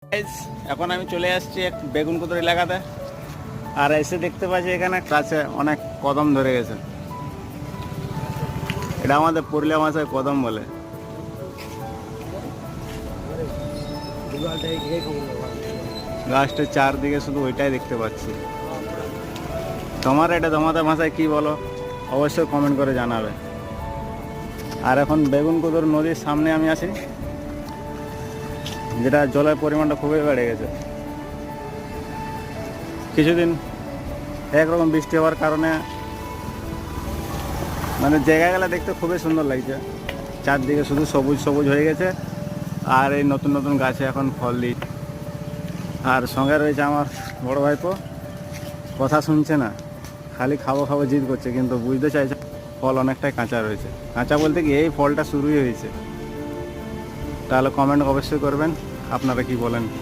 Guys, এখন আমি চলে আসছি এক বেগুনকুদর এলাকাতে, আর এসে দেখতে পাচ্ছি এখানে কাছে অনেক কদম ধরে গেছে। এটা আমাদের পুরুলিয়া ভাষায় কদম বলে। গাছটার চারদিকে শুধু ওইটাই দেখতে পাচ্ছি। তোমাদের ভাষায় কি বলো অবশ্যই কমেন্ট করে জানাবে। আর এখন বেগুনকুদর নদীর সামনে আমি আছি, যেটা জলের পরিমাণটা খুবই বেড়ে গেছে। কিছুদিন একরকম বৃষ্টি হওয়ার কারণে মানে জায়গাগুলো দেখতে খুবই সুন্দর লাগছে। চারদিকে শুধু সবুজ সবুজ হয়ে গেছে, আর এই নতুন নতুন গাছে এখন ফল দিচ্ছে। আর সঙ্গে রয়েছে আমার বড় ভাইপো, কথা শুনছে না, খালি খাবো খাবো জিদ করছে, কিন্তু বুঝতে চাইছে ফল অনেকটাই কাঁচা রয়েছে। কাঁচা বলতে কি এই ফলটা শুরুই হয়েছে। তাহলে কমেন্ট অবশ্যই করবেন আপনারা কি বলেন।